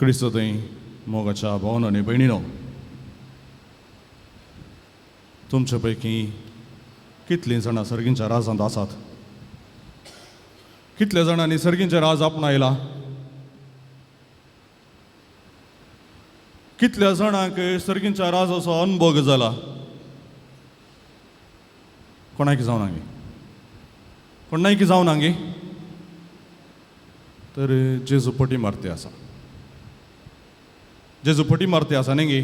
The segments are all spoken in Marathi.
क्रिस्तोदय मोगाच्या भावांनो आनी भयणीनो, तुमचे पैकी कितलीं जाणां सर्गींच्या राजांत आसात? कितल्या जाणांनी सर्गींचें राज आपणायला? कितल्या जाणांक सर्गींच्या राजाचो अनुभव जाला? कोणाक जावं नांगे? कोणाक जावं नांगे? तर जेजू पटी मारते आसा. जेजू पटी मारते आसा न्ही गे?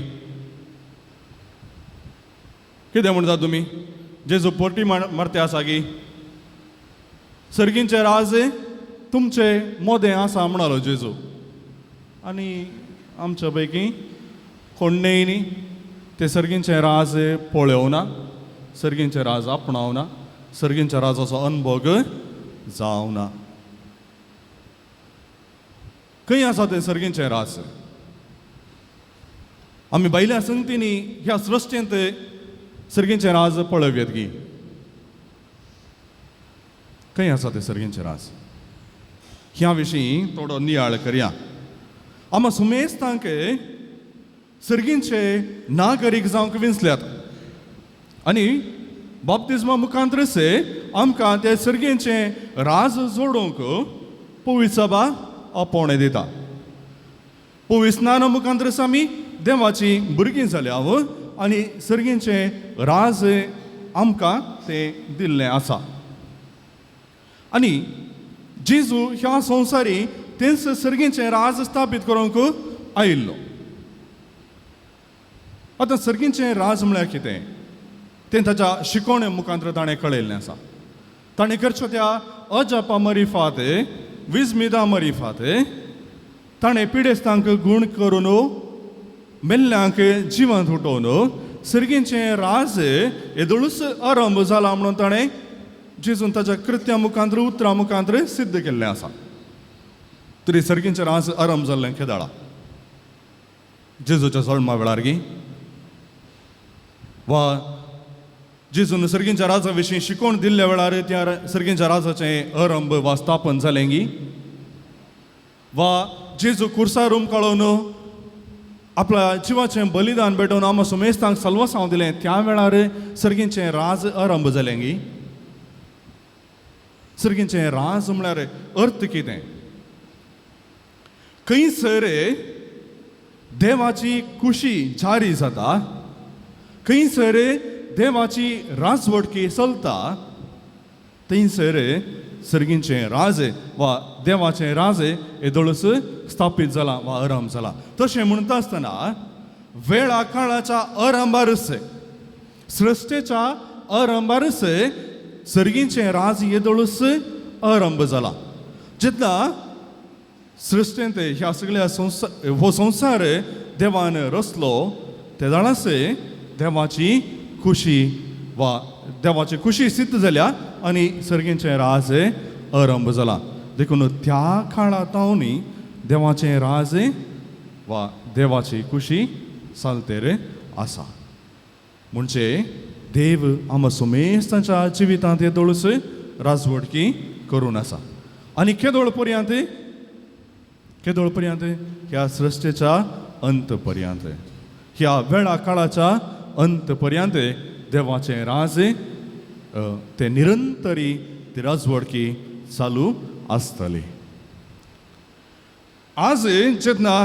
कितें म्हणटा तुमी? जेजू पटी मारते आसा गे? सर्गींचे राज तुमचे मोदें आसा म्हणलो जेजू. आनी आमच्या पैकी कोणेय न्ही ते सर्गींचे राज पळोवं ना, सर्गींचे राज आपणाव ना, सर्गींच्या राजाचो अनुभव जावं ना. खंय आसा ते सर्गींचे राज? आमी भायल्या संगतींनी ह्या सृश्टेंत सर्गींचे राज पळोवयात गी. खंय आसा ते सर्गींचे राज? ह्या विशीं थोडो नियाळ करया. आमी सुमेस्तांक सर्गींचे नागरीक जावंक विंचल्यात आनी बाप्तिस्मा मुखांतरच आमकां ते सर्गींचे राज जोडूंक पवित्र सभा आपोवणें दिता. पवित्र स्नाना मुखांतरच आमी देवाची भुरगीं जाल्याव आनी सर्गींचे राज आमकां ते दिल्लें आसा. आनी जेजू ह्या संवसारी तेंच सर्गींचे राज स्थापीत करूंक आयिल्लो. आतां सर्गींचे राज म्हळ्यार कितें तें ताच्या शिकोवणे मुखांतर ताणें कळयल्लें आसा. ताणें करच्यो त्या अजापा मरिफात विजमिदा मरिफात ताणें पिडेस्तांक गूण करून मेल्ल्यांक जिवंत उठोवन सर्गींचे राज येदोळूच आरंभ जाला म्हणून ताणें जेजून ताच्या कृत्या मुखांतर उतरां मुखांतर सिद्ध केल्लें आसा. तरी सर्गींचे राज आरंभ जाल्लें केदाळा? जेजूच्या जल्मा वेळार गी? वा जेजून सर्गींच्या राजा विशीं शिकोवण दिल्ल्या वेळार त्या सर्गींच्या राजाचें आरंभ वा स्थापन जालें गी? वा जेजू कुर्सार काळोवन आपल्या जिवाचें बलिदान भेटोवन आमी सुमेस्तांक सल्वसांव दिलें त्या वेळार सर्गींचें राज आरंभ जालें गी? सर्गींचें राज म्हळ्यार अर्थ कितें? खंयसर देवाची खुशी जारी जाता, खंयसर देवाची राजवटकी चलता, थंयसर सर्गींचें राज वा देवाचें राज येदोळूच स्थापीत जाला वा आरंभ जाला. तशें म्हणटा आसतना वेळा काळाच्या आरंभारच, सृश्टेच्या आरंभारच सर्गींचें राज येदोळूच आरंभ जाला. जेन्ना सृश्टेंत ह्या सगळ्या हो संवसार देवान रचलो ते जाणाच देवाची खुशी वा देवाची खुशी सिद्ध जाल्या आनी सर्गींचें राज आरंभ जाला. देखून त्या काळांत देवाचें राज वा देवाची खुशी चालतेर आसा. म्हणजे देव आमी सुमेस्तांच्या जिवितांत येदोळूच राजवटकी करून आसा. आनी केदोळ पर्यंत ह्या सृश्टेच्या अंत पर्यंत, ह्या वेळा काळाच्या अंत पर्यंत देवाचें राज ते निरंतरी ती राजवटकी चालू आसतली. आज जेन्ना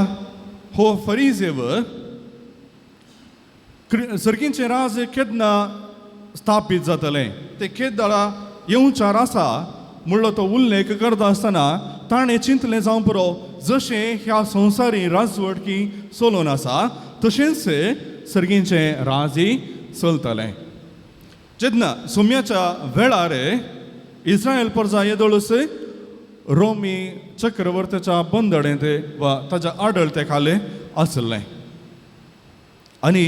हो फरिसेव सर्गींचें राज केन्ना स्थापीत जातलें तें केदाळा येवचार आसा म्हणलो तो उल्लेख करता आसतना ताणें चिंतलें जावं पुरो जशें ह्या संवसारी राजवटकी चलोवन आसा तशेंच सर्गींचें राजय चलतलें. जेन्ना सुम्याच्या वेळार इस्रायल प्रजा येदोळूच रोमी चक्रवर्तीच्या बंदडेंत वा ताच्या आडळते खाले आसलें आनी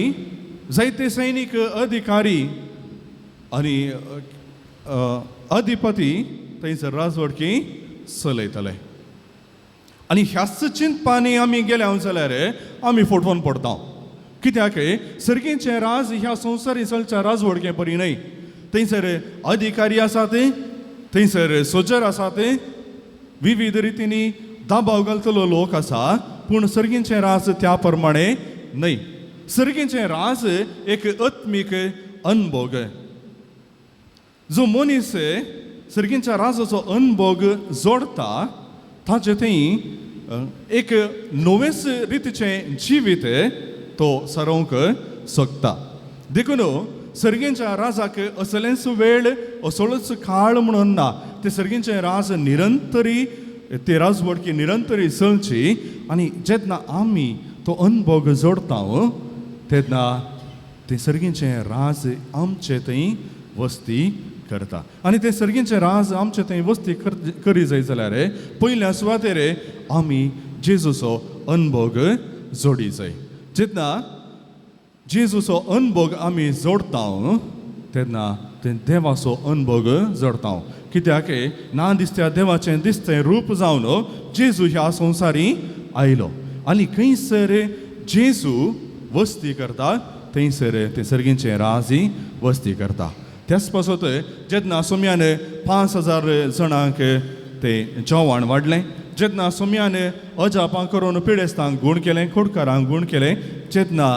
जायते सैनीक अधिकारी आनी अधिपती थंयसर राजवटकी चलयतले. आनी ह्याच चिंतपांनी आमी गेल्या जाल्यार आमी फटवून पडटा. कित्याक सर्गींचें राज ह्या संवसारी चलच्या राजवटके परी न्हय. थंयसर अधिकारी आसात, थंयसर सोजर आसात, विविध रितींनी दाबाव घालतलो लोक आसा पूण सर्गींचें राज त्या प्रमाणे न्हय. सर्गींचें राज एक आत्मीक अनुभव. जो मनीस सर्गींच्या राजाचो अनुभव जोडता ताचे थंय एक नवेच रितीचें जिवीत तो सरोवंक सोदता. देखून सर्गींच्या राजाक असलेंच वेळ असलोच काळ म्हणून ना. ते सर्गींचें राज निरंतरी ते राजवडकी निरंतरी चलची. आनी जेन्ना आमी तो अनुभव जोडता तेन्ना ते सर्गींचें राज आमचे थंय वस्ती करता. आनी ते सर्गींचें राज आमचे थंय वस्ती करी जाय जाल्यार पयल्या सुवातेर आमी जेजूचो अनुभव जोडी जाय. जेन्ना जेजूचो अनुभव आमी जोडता तेन्ना ते देवाचो अनुभव जोडता. कित्याक ना दिसत्या देवाचें दिसतें रूप जावन जेजू ह्या संवसारी आयलो. आनी खंयसर जेजू वस्ती करता थंयसर ते सर्गींचें राजय वस्ती करता. त्याच पासत जेन्ना सोम्यान 5,000 जाणांक ते जेवण वाडलें. जेन्ना सोम्यान अजापां करून पिडेस्तांक गूण केलें, खोडकारांक गूण केलें. जेन्ना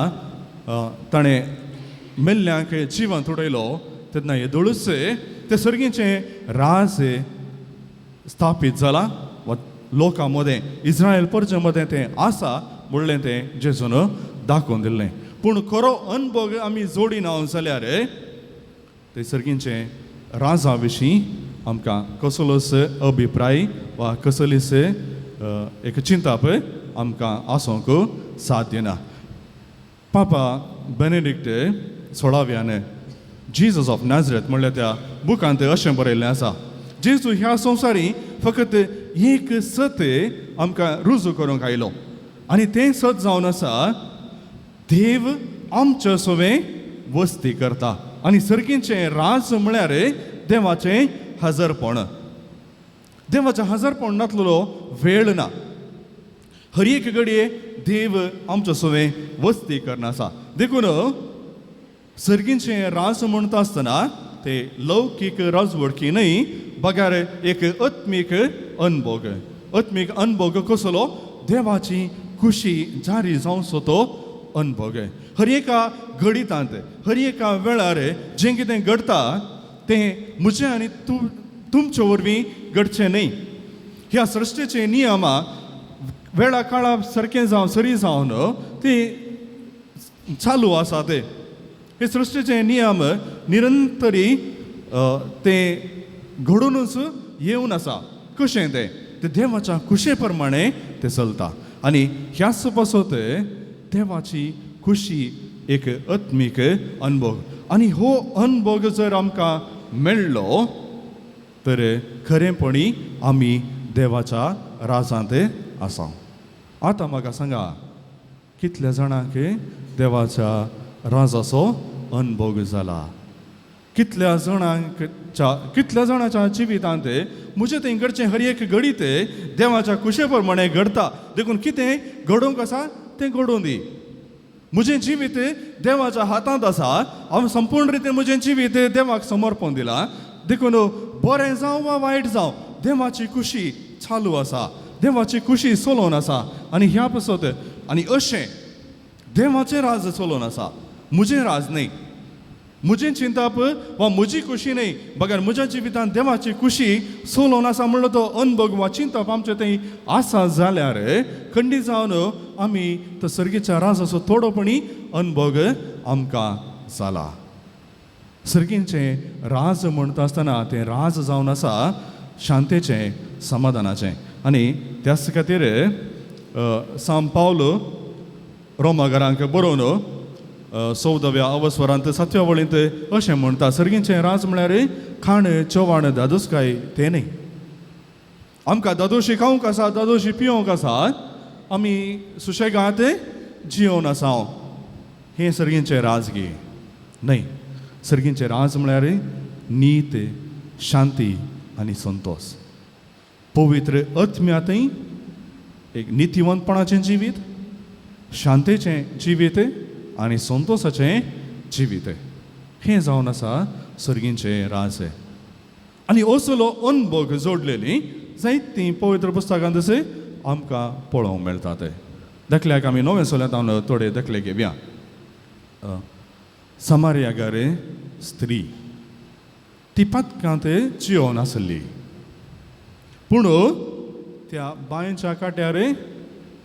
ताणें मेल्ल्यांक जिवंत उडयलो तेन्ना येदोळूच ते सर्गींचें राज स्थापीत जालां लोकां मदें. इस्रायल परजे मदें तें आसा म्हणलें तें जेजून दाखोवन दिल्लें. पूण खरो अनुभव आमी जोडिना जाल्यार ते सर्गींचें राजा विशीं आमकां कसलोच अभिप्राय वा कसलीच एक चिंता पळय आमकां आसूंक साध्य ना. पापा बेनेडिक्ट 16व्यान जिजस ऑफ नाझरेथ म्हणल्यार त्या बुकांत अशें बरयल्लें आसा. जेजू ह्या संवसारी फकत एक सत आमकां रुजू करूंक आयलो. आनी तें सत जावन आसा देव आमचे सोबे वस्ती करता. आनी सर्गींचें राज म्हळ्यार देवाचें हजरपण. देवाचें हजरपण नासलेलो वेळ ना. हर एक घडये देव आमचे सोबे वस्ती करना आसा. देखून सर्गींचें राज म्हणटा आसतना ते लौकीक राजवडकी न्हय बघ्यार एक आत्मीक अनुभव. आत्मीक अनुभव कसलो देवाची खुशी जारी जावचो तो अनुभव. हर एका घडितांत हर एका वेळार जें कितें घडटा तें म्हजें आनी तुमचे वरवीं घडचें न्हय. ह्या सृश्टीचे नियमा वेळा काळा सारकें जावन सरी जावन ती चालू आसा. ते हे सृश्टीचे नियम निरंतरी ते घडूनच येवन आसा. कशें ते देवाच्या खुशे प्रमाणे ते चलता. आनी ह्याच पासत देवाची खुशी एक आत्मीक अनुभव. आनी हो अनुभव जर आमकां मेळ्ळो तर खरेंपणी आमी देवाच्या राजांत आसा. आतां म्हाका सांगा कितल्या जाणांक देवाच्या राजाचो अनुभव जाला. कितल्या जाणांच्या जिवितांत म्हजे थंय घडचें हर एक घडीत देवाच्या खुशे प्रमाणे घडता. देखून कितें घडोवंक आसा तें घडोवन दी. म्हजें जिवीत देवाच्या हातांत आसा. हांव संपूर्ण रितीन म्हजें जिवीत देवाक समर्पण दिलां. देखून बरें जावं वा वायट जावं देवाची खुशी चालू आसा. देवाची खुशी चलोवन आसा. आनी ह्या पासत आनी अशें देवाचें राज चलोवन आसा. म्हजें राज न्हय. म्हजें चिंताप वा म्हजी खुशी न्हय. बघार म्हज्या जिवितांत देवाची खुशी चलोवन आसा म्हणलो तो अनुभव वा चिंतप आमचे थंय आसा जाल्यार खंडीत जावन आमी तो सर्गीच्या राजाचो थोडोपणी अनुभव आमकां जाला. सर्गींचें राज म्हणटा आसतना तें राज जावन आसा शांतेचें समाधानाचें. आनी त्याच खातीर सांत पावलो रोमाकारांक बरोवन 14व्या अवस्वरांत 7व्या वळींत अशें म्हणटा सर्गींचें राज म्हळ्यार खाण जेवण दादोसकाय तें न्हय. आमकां दादोशी खावंक आसा दादोशी पिवंक आसा आमी सुशेगाद जियोन आसा. हें सर्गींचें राज गे न्हय. सर्गींचें राज म्हळ्यार नीत शांती आनी संतोश. पवित्र आत्म्यातय एक नितीवंतपणाचें जिवीत, शांतेचें जिवीत आनी संतोशाचें जिवीत हें जावन आसा सर्गींचें राज. आनी असलो अनुभव जोडलेली जायतीं पवित्र पुस्तकांत आमकां पळोवंक मेळटात. देखल्याक आमी नवे सोल्यांतावन थोडे देखले घेवया. समारियागार स्त्री ती पत्कांत जियोन आसली, पूण त्या बांयच्या काट्यार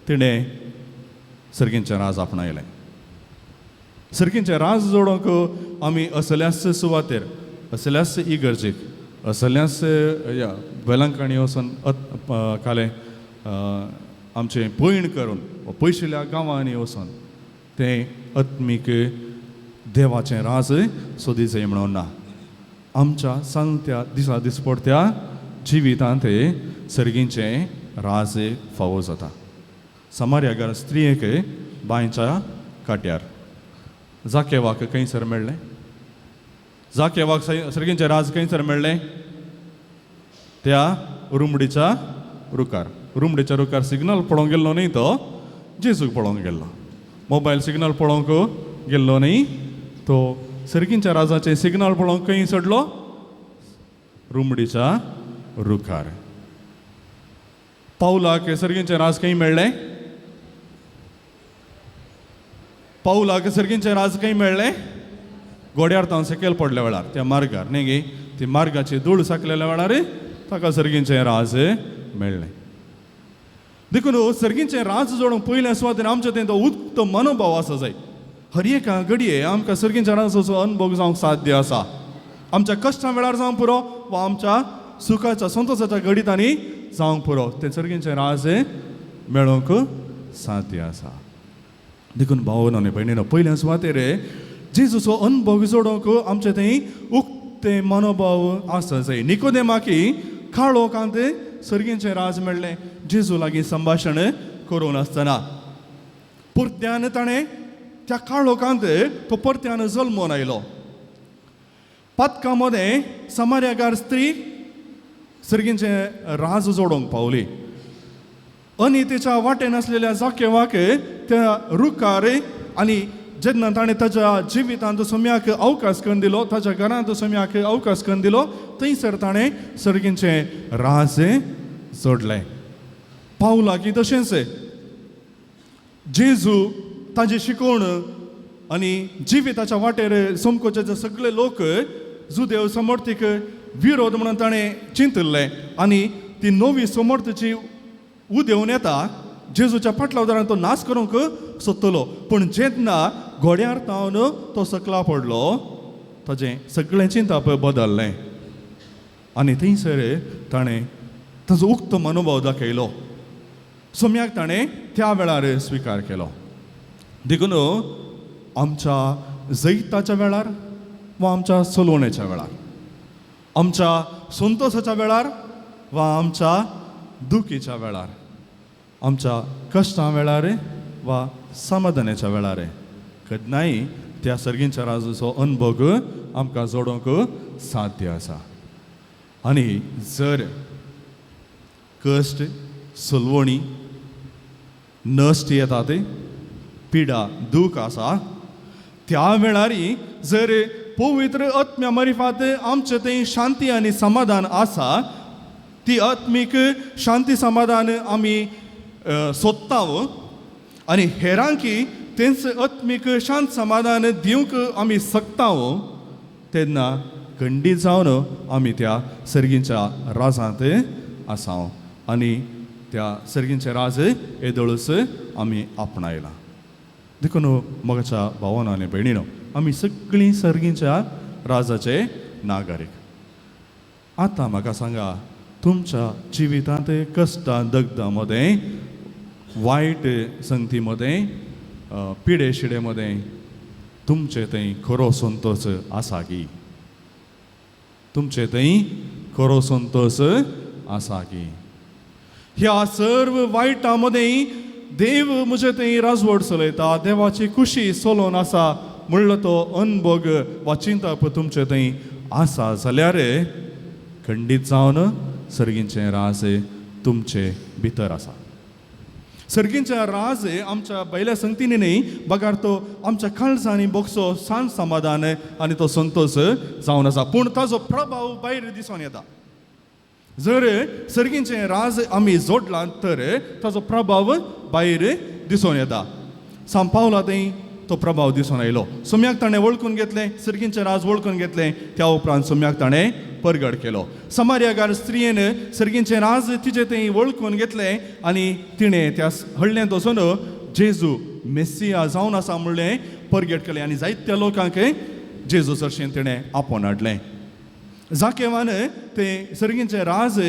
तिणें सर्गींचें राज आपणायलें. सर्गींचें राज जोडोंक आमी असल्याच सुवातेर, असल्याच इगर्जेक, असल्याच वेलांकणी वचून काले आमचें भयण करून पयशिल्ल्या गांवांनी वचून तें आत्मीक देवाचें राज सोदी जाय म्हणून ना. आमच्या सांगत्या दिसा दिसपडत्या जिवितांत सर्गींचें राज फावो जाता. समारियागार स्त्रियेक बांयच्या काट्यार जाकेवाक खंयसर मेळ्ळें? जाकेवाक सर्गींचें राज खंयसर मेळ्ळें? त्या रुमडीच्या रुखार. रुमडीच्या रुखार सिग्नल पळोवंक गेल्लो न्ही, तो जेजूक पळोवंक गेल्लो. मोबायल सिग्नल पळोवंक गेल्लो न्ही, तो सर्गींच्या राजाचें सिग्नल पळोवंक खंय सोडलो? रुमडीच्या रुखार. पावलाक सर्गींचें राज खंय मेळ्ळें? पावलाक सर्गींचें राज खंय मेळ्ळें? घोड्यार तावन सकयल पडल्या वेळार, त्या मार्गार न्ही गे, ती मार्गाची धूळ साकलेल्या वेळार ताका सर्गींचें राज मेळ्ळें. देखून सर्गींचें राज जोडूंक पयल्या सुवातेर आमच्या थंय तो उत्तम मनोभाव आसा जाय. हर एका घडये आमकां सर्गींच्या राजाचो अनुभव जावंक साध्य आसा. आमच्या कश्टा वेळार जावंक पुरो वा आमच्या सुखाच्या संतोशाच्या घडीतांनी जावंक पुरो, तें सर्गींचें राज मेळोवंक साध्य आसा. देखून भावन आनी भयणीनो, पयल्या सुवातेर जेजूचो अनुभव जोडोवंक आमचे थंय उक्ते मनोभाव आसा जाय. निकोदेमाकी काळोखांत सर्गींचें राज मेळ्ळें. जेजू लागीं संभाशण करून आसतना परत्यान ताणें त्या काळोखांत तो परत्यान जल्मोन आयलो. पदका मदें समारियागार स्त्री सर्गींचें राज जोडोंक पावली आनी तिच्या वाटेन आसलेल्या जाकेवाक त्या रुखार आनी जेन्ना ताणें ताच्या जिवितांत सोम्याक अवकाश करून दिलो, ताच्या घरांत सोम्याक अवकाश करून दिलो, थंयसर ताणें सर्गींचें राज जोडलें. पावलाकी तशेंच जेजू ताजें शिकोवण आनी जिविताच्या वाटेर सोमकोचे जे सगळे लोक जुदेव समर्थीक विरोध म्हणून ताणें चिंतल्लें आनी ती नवी समर्थची उदेवून येता जेजूच्या फाटल्या तो नाश करूंक सोदतलो. पूण जेन्ना घोड्यार तावन तो सकला पडलो, ताजें सगळें चिंताप बदल्लें आनी थंयसर ताणें ताजो उक्त मनोभाव दाखयलो. सोम्याक ताणें त्या वेळार स्विकार केलो. देखून आमच्या जैताच्या वेळार वा आमच्या चलोवणेच्या वेळार, आमच्या संतोशाच्या वेळार वा आमच्या दुखीच्या वेळार, आमच्या कश्टां वेळार वा समाधानाच्या वेळार केन्नाय त्या सर्गींच्या राजाचो अनुभव आमकां जोडोवंक साध्य आसा. आनी जर कश्ट, सलवणी, नश्ट येतात, पिडा, दूख आसा, त्या वेळारी जर पवित्र आत्म्या मार्फत आमचे थंय शांती आनी समाधान आसा, ती आत्मीक शांती समाधान आमी सोदता आनी हेरांकी तेंच आत्मीक शांत समाधान दिवंक आमी शकता, तेन्ना खंडीत जावन आमी त्या सर्गींच्या राजांत आसा आनी त्या सर्गींचें राज येदोळूच आमी आपणायलां. देखून मोगाच्या भावांनो आनी भयणीनो, आमी सगळीं सर्गींच्या राजाचे नागरीक. आतां म्हाका सांगा, तुमच्या जिवितांत कश्टां दगदां मदें, वायट संगती मदें, पिडे शिडे मदें तुमचे थंय खरो संतोश आसा की? तुमचे थंय खरो संतोश आसा की? ह्या सर्व वायटा मदें देव म्हजे थंय राजवट चलयता, देवाची खुशी चलोवन आसा म्हणलो तो अनुभव वा चिंतप तुमचे थंय आसा जाल्यार खंडीत जावन सर्गींचें राज तुमचे भितर आसा. सर्गींचें राज आमच्या बैल्या संगतींनी न्ही, बगार तो आमच्या काळजांनी बोगसो शांत समाधान आनी तो संतोश जावन आसा. पूण ताजो प्रभाव भायर दिसून येता. जर सर्गींचें राज आमी जोडलां तर ताजो प्रभाव भायर दिसून येता. सांग पावला थंय तो प्रभाव दिसून आयलो. सुम्याक ताणें वळखून घेतलें, सर्गींचें राज वळखून घेतलें. त्या उपरांत सुम्याक ताणें परगट केलो. समार्याकार स्त्रियेन सर्गींचें राज तिचे थंय वळखून घेतलें आनी तिणें त्या हळड्यांत वचून जेजू मेस्सिया जावन आसा म्हणलें परगट केलें आनी जायत्या लोकांक जेजू चर्चेन तिणें आपोवन हाडलें. जाकेवान तें सर्गींचें राज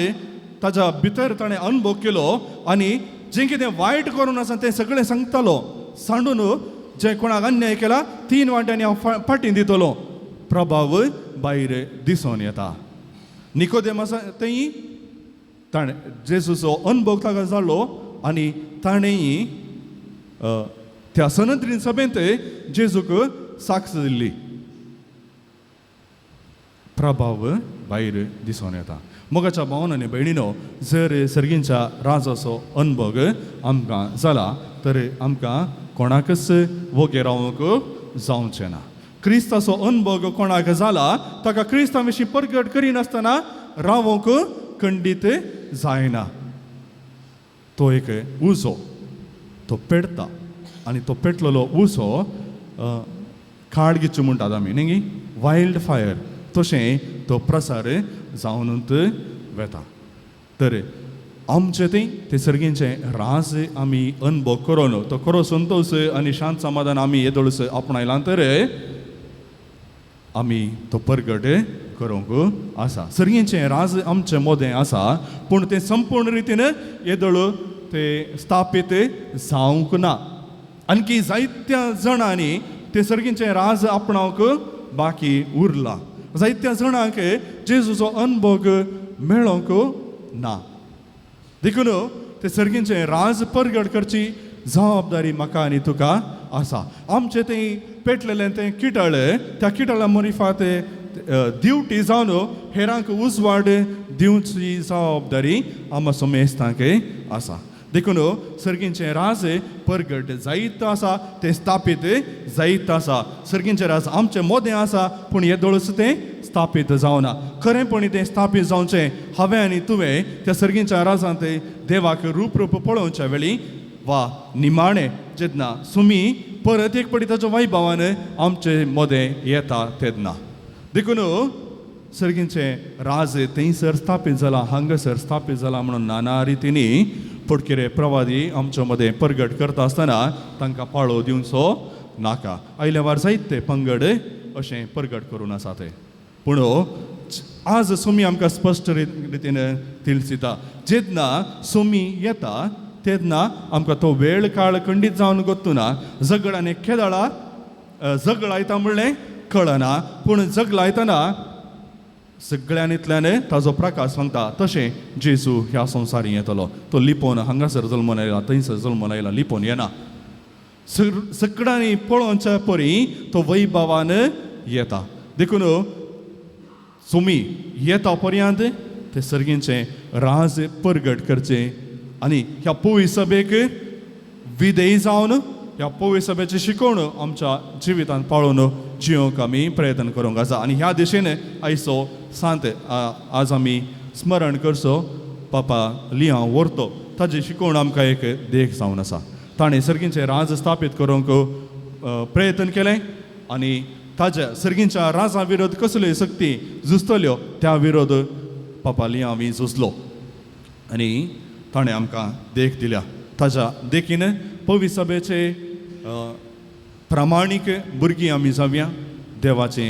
ताच्या भितर ताणें अनुभव केलो आनी जें कितें वायट करून आसा तें सगळें सांगतालो. सांडून जे कोणाक अन्याय केला 3 वांट्यांनी हांव फाटीं दितलो. प्रभाव भायर दिसून येता. निकोदेम आसा थंय ताणें जेजूचो अनुभव ताका जालो आनी ताणें त्या सनद्रीन सभेंत जेजूक साक्ष दिल्ली. प्रभाव भायर दिसून येता. मोगाच्या भावन आनी भयणीनो, जर सर्गींच्या राजाचो अनुभव आमकां जाला तर आमकां कोणाकच वोगे रावूंक जावचें ना. क्रिस्ताचो अनुभव कोणाक जाला ताका क्रिस्ता विशीं परगट करिनासतना रावूंक खंडीत जायना. तो एक उजो तो पेटता आनी तो पेटलेलो उजो काळगीचो म्हणटात आमी न्ही, वायल्ड फायर, तशें तो प्रसार जावनूच वेता. तर आमचें तें सर्गींचें राज आमी अनुभव करून तो खरो संतोश आनी शांत समाधान आमी येदोळस आपणायलां तर आमी तो परगट करूंक आसा. सर्गींचें राज आमचें मोदें आसा पूण तें संपूर्ण रितीन येदोळ तें स्थापीत जावंक ना. आणकी जायत्या जाणांनी तें सर्गींचें राज आपणावंक बाकी उरला. जायत्या जाणांक जेजूचो अनुभव मेळोंक ना. देखून ते सर्गींचें राज परगट करची जबाबदारी म्हाका आनी तुका आसा. आमचें तें पेटलेलें तें किटळ, त्या किटळा मोरिफात दिवटी जावन हेरांक उजवाड दिवची जबाबदारी आम समेस्तांक आसा. देखून सर्गींचें राज परगट जायत आसा, तें स्थापीत जायत आसा. सर्गींचें राज आमचें मोदें आसा पूण येदोळस तें स्थापीत जावना. खरेंपणी तें स्थापीत जावचें हांवें आनी तुवें त्या सर्गींच्या राजांत देवाक रूप पळोवच्या वेळी वा निमाणें जेन्ना सुमी परत एक पटी ताच्या वैभवान आमचें मोदें येता तेन्ना. देखून सर्गींचें राज थंयसर स्थापीत जालां, हांगासर स्थापीत जालां म्हणून नाना रितींनी पडकिरे प्रवादी आमच्या मदें परगट करता आसतना तांकां पाळो दिवचो नाका. आयल्या वार जायते पंगड अशें परगट करून आसा ते. पूण आज सुमी आमकां स्पश्ट रितीन तिळसिता. जेन्ना सुमी येता तेन्ना आमकां तो वेळ काळ खंडीत जावन गोत्तुना. झगड आनी केदाळा जग लायता म्हणलें कळना पूण जग लायतना सगळ्यांतल्यान ताजो प्रकाश सांगता. तशें जेजू ह्या संवसारी येतलो. तो लिपोवन हांगासर जल्मून आयला, थंयसर जल्मून आयला, लिपोवन येना. सगळ्यांनी पळोवच्या परी तो वैभवान येता. देखून सुमी येता पर्यंत ते सर्गींचें राज परगट करचें आनी ह्या पोवी सभेक विधेय जावन ह्या पोवी सभेचें शिकोवण आमच्या जिवितांत पाळून जियोंक आमी प्रयत्न करूंक आसा. आनी ह्या दिशेन आयचो सांत आज आमी स्मरण करचो पापा लिया व्हरतो. ताजें शिकोवण आमकां एक देख जावन आसा. ताणें सर्गींचें राज स्थापीत करूंक प्रयत्न केलें आनी ताज्या सर्गींच्या राजा विरोध कसल्योय सक्ती झुजतल्यो त्या विरोध पापा लियावी झुजलो आनी ताणें आमकां देख दिल्या. ताज्या देखीन पवी सभेचे प्रामाणीक भुरगीं आमी जावया, देवाचे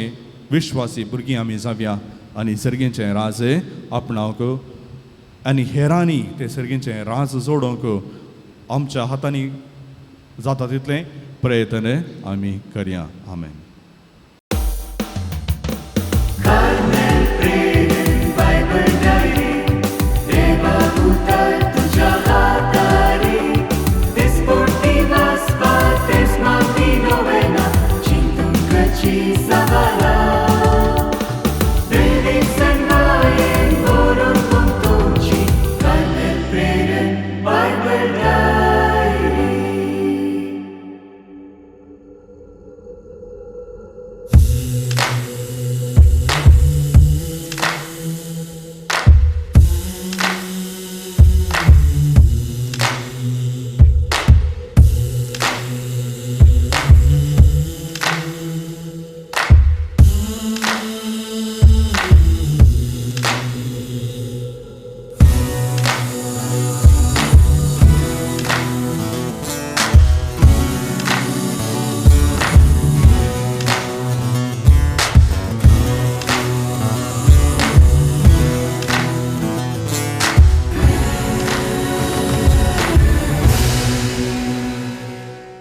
विश्वासी भुरगीं आमी जावया आनी सर्गींचें राज आपणावंक आनी हेरांनी तें सर्गींचें राज जोडोवंक आमच्या हातांनी जाता तितलें प्रयत्न आमी करया. आमेन.